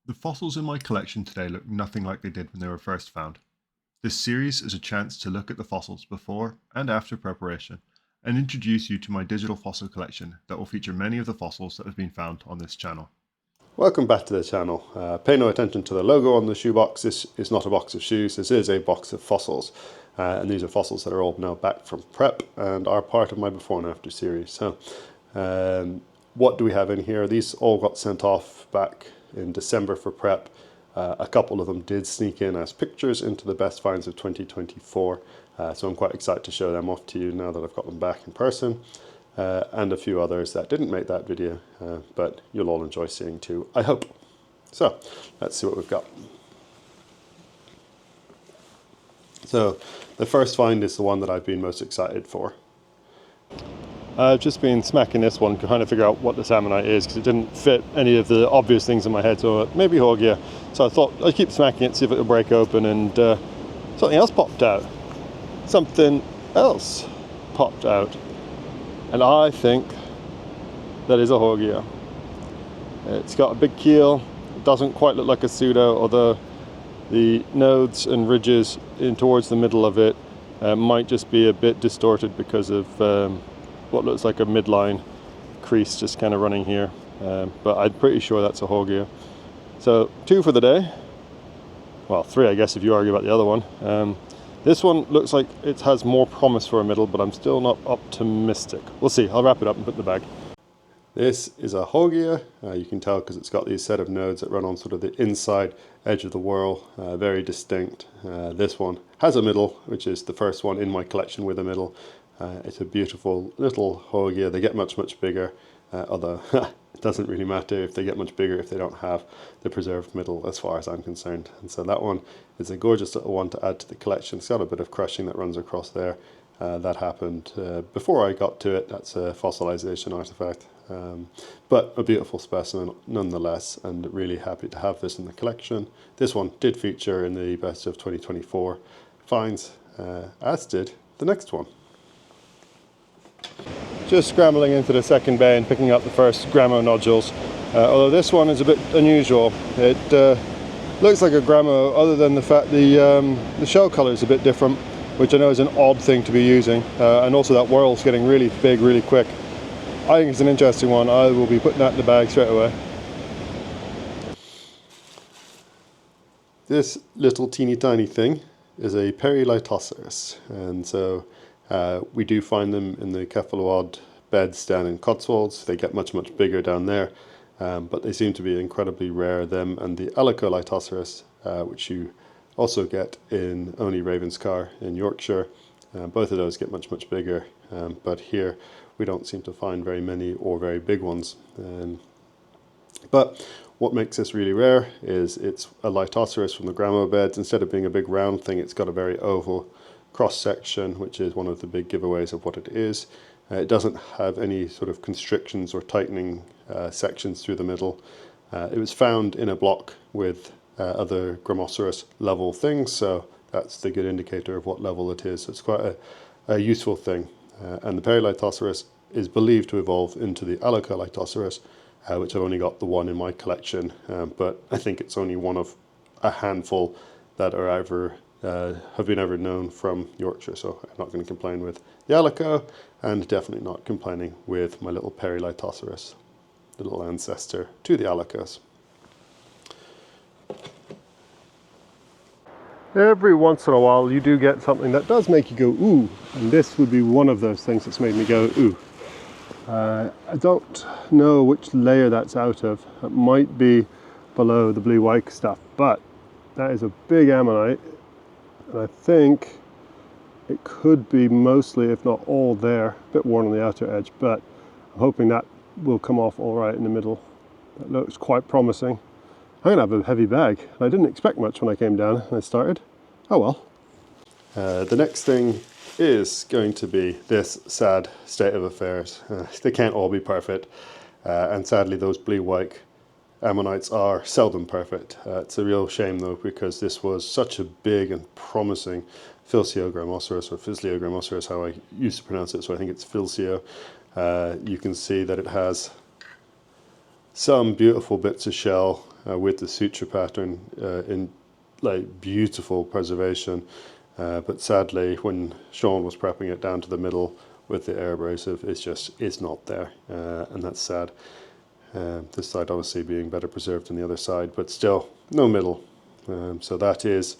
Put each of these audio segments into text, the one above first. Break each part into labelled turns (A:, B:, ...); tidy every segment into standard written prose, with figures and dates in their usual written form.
A: The fossils in my collection today look nothing like they did when they were first found. This series is a chance to look at the fossils before and after preparation and introduce you to my digital fossil collection that will feature many of the fossils that have been found on this channel.
B: Welcome back to the channel. Pay no attention to the logo on the shoebox. This is not a box of shoes, this is a box of fossils. And these are fossils that are all now back from prep and are part of my before and after series. So what do we have in here? These all got sent off back in December for prep. A couple of them did sneak in as pictures into the best finds of 2024. So I'm quite excited to show them off to you now that I've got them back in person. And a few others that didn't make that video, but you'll all enjoy seeing too, I hope. So let's see what we've got. So the first find is the one that I've been most excited for. I've just been smacking this one trying to figure out what this ammonite is because it didn't fit any of the obvious things in my head, so maybe Horgia. So I thought I'd keep smacking it, see if it'll break open, and something else popped out. Something else popped out. And I think that is a Horgia. It's got a big keel. It doesn't quite look like a pseudo, although the nodes and ridges in towards the middle of it might just be a bit distorted because of what looks like a midline crease just kind of running here. But I'm pretty sure that's a Horgia. So 2 for the day. Well, 3 I guess if you argue about the other one. This one looks like it has more promise for a middle, but I'm still not optimistic. We'll see. I'll wrap it up and put it in the bag. This is a Horgia. You can tell because it's got these set of nodes that run on sort of the inside edge of the whorl, very distinct. This one has a middle, which is the first one in my collection with a middle. It's a beautiful little Horgia. They get much, much bigger, although it doesn't really matter if they get much bigger if they don't have the preserved middle as far as I'm concerned. And so that one is a gorgeous little one to add to the collection. It's got a bit of crushing that runs across there. That happened before I got to it. That's a fossilization artifact. But a beautiful specimen nonetheless, and really happy to have this in the collection. This one did feature in the best of 2024 finds, as did the next one. Just scrambling into the second bay and picking up the first Gramo nodules. Although this one is a bit unusual. It looks like a Gramo other than the fact the shell color is a bit different, which I know is an odd thing to be using. And also that whorl's getting really big really quick. I think it's an interesting one. I will be putting that in the bag straight away. This little teeny tiny thing is a Hildoceras, and so we do find them in the cephaloid beds down in Cotswolds. They get much, much bigger down there, but they seem to be incredibly rare, them and the Hildoceras, which you also get in Only Ravenscar in Yorkshire. Both of those get much, much bigger, but here we don't seem to find very many or very big ones. But what makes this really rare is it's a Hildoceras from the Gramo beds. Instead of being a big round thing, it's got a very oval cross section, which is one of the big giveaways of what it is. It doesn't have any sort of constrictions or tightening sections through the middle. It was found in a block with other Gramoceras level things, so that's the good indicator of what level it is. So it's quite a useful thing. And the Hildoceras is believed to evolve into the Hildoceras, which I've only got the one in my collection, but I think it's only one of a handful that are have been ever known from Yorkshire, so I'm not going to complain with the Alico, and definitely not complaining with my little Hildoceras, the little ancestor to the Alicos. Every once in a while you do get something that does make you go ooh, and this would be one of those things that's made me go ooh. I don't know which layer that's out of. It might be below the blue white stuff, but that is a big ammonite, and I think it could be mostly, if not all, there. A bit worn on the outer edge, but I'm hoping that will come off all right in the middle. That looks quite promising. I'm gonna have a heavy bag, and I didn't expect much when I came down and I started. Oh well. The next thing is going to be this sad state of affairs. They can't all be perfect, and sadly those blue-white ammonites are seldom perfect. It's a real shame though, because this was such a big and promising Pseudoceros, or Pseudoceros, how I used to pronounce it, so I think it's Pseudo. You can see that it has some beautiful bits of shell with the suture pattern in like beautiful preservation, but sadly when Sean was prepping it down to the middle with the air abrasive, it's not there, and that's sad. This side obviously being better preserved than the other side, but still no middle. So that is,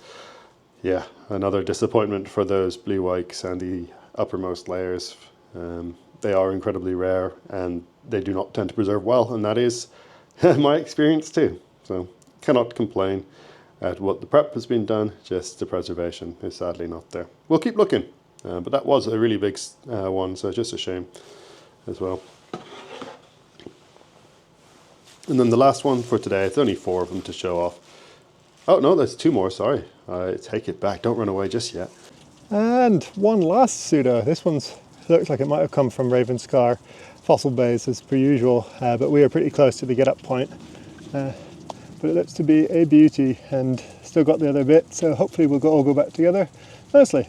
B: yeah, another disappointment for those blue white sandy uppermost layers. They are incredibly rare and they do not tend to preserve well, and that is my experience too. So cannot complain at what the prep has been done, just the preservation is sadly not there. We'll keep looking, but that was a really big one, so just a shame as well. And then the last one for today, it's only 4 of them to show off. Oh no, there's 2 more, sorry. I take it back, don't run away just yet. And one last pseudo. This one's looks like it might have come from Ravenscar fossil bays as per usual, but we are pretty close to the get up point. But it looks to be a beauty and still got the other bit, so hopefully we'll all go back together nicely.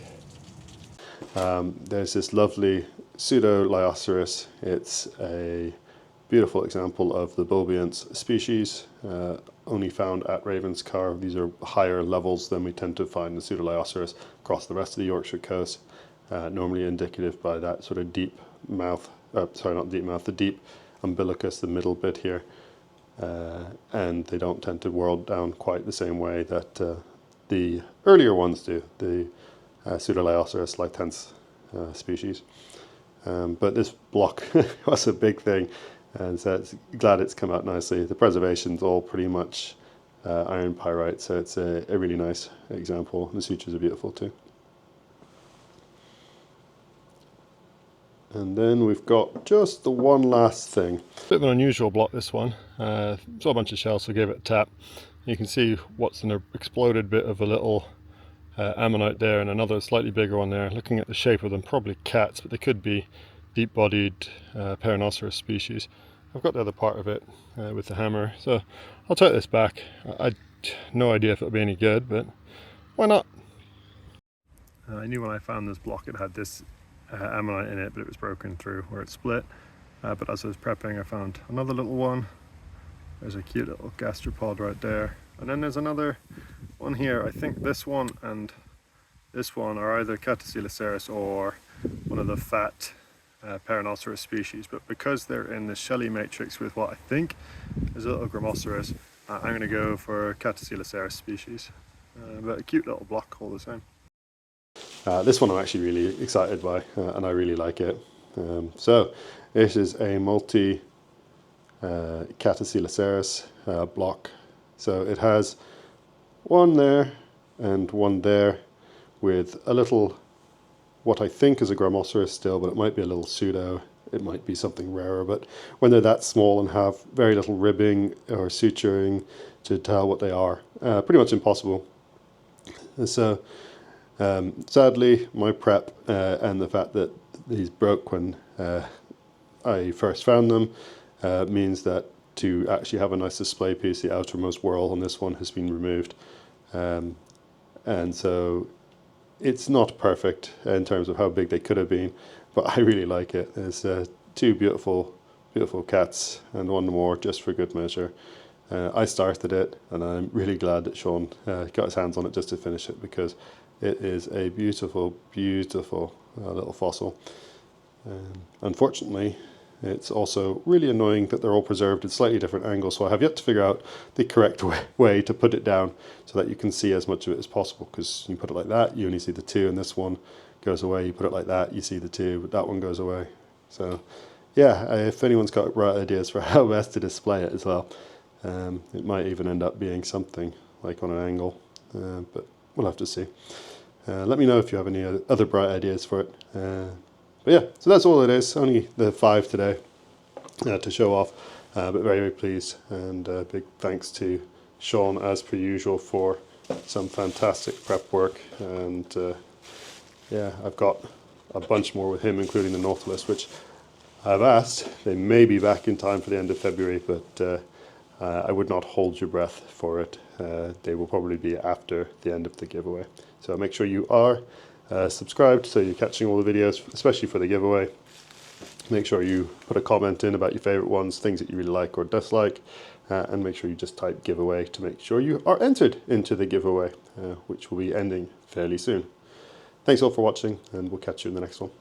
B: There's this lovely Pseudoceros. It's a beautiful example of the bulbient species, only found at Ravenscar. These are higher levels than we tend to find in Pseudoceros across the rest of the Yorkshire coast. Normally indicative by that sort of deep mouth, sorry, not deep mouth, the deep umbilicus, the middle bit here. And they don't tend to whirl down quite the same way that the earlier ones do, the Pseudoceros lactans species. But this block was a big thing, and so it's glad it's come out nicely. The preservation's all pretty much iron pyrite, so it's a really nice example. The sutures are beautiful too. And then we've got just the one last thing. Bit of an unusual block, this one. Saw a bunch of shells, so gave it a tap. You can see what's an exploded bit of a little ammonite there, and another slightly bigger one there. Looking at the shape of them, probably cats, but they could be deep-bodied Pseudoceros species. I've got the other part of it with the hammer, so I'll take this back. I no idea if it'll be any good, but why not? I knew when I found this block it had this ammonite in it, but it was broken through where it split. But as I was prepping, I found another little one. There's a cute little gastropod right there, and then there's another one here. I think this one and this one are either Hildoceras or one of the fat Pseudoceros species, but because they're in the shelly matrix with what I think is a little Grammoceros, I'm going to go for Hildoceras species. But a cute little block all the same. This one I'm actually really excited by, and I really like it. So it is a multi Hildoceras block. So it has one there and one there with a little, what I think is a Grammoceros still, but it might be a little pseudo, it might be something rarer, but when they're that small and have very little ribbing or suturing to tell what they are, pretty much impossible. And so sadly, my prep and the fact that these broke when I first found them means that to actually have a nice display piece, the outermost whorl on this one has been removed. And so it's not perfect in terms of how big they could have been, but I really like it. There's 2 beautiful, beautiful cats and one more just for good measure. I started it, and I'm really glad that Sean got his hands on it just to finish it, because it is a beautiful, beautiful little fossil. Unfortunately, it's also really annoying that they're all preserved at slightly different angles, so I have yet to figure out the correct way to put it down so that you can see as much of it as possible, because you put it like that, you only see the 2, and this one goes away. You put it like that, you see the 2, but that one goes away. So yeah, if anyone's got bright ideas for how best to display it as well, it might even end up being something like on an angle, but we'll have to see. Let me know if you have any other bright ideas for it. But yeah, so that's all it is. Only the 5 today to show off, but very, very pleased. And big thanks to Sean, as per usual, for some fantastic prep work. And yeah, I've got a bunch more with him, including the Nautilus, which I've asked. They may be back in time for the end of February, but I would not hold your breath for it. They will probably be after the end of the giveaway. So make sure you are subscribed so you're catching all the videos, especially for the giveaway. Make sure you put a comment in about your favorite ones, things that you really like or dislike, and make sure you just type giveaway to make sure you are entered into the giveaway, which will be ending fairly soon. Thanks all for watching, and we'll catch you in the next one.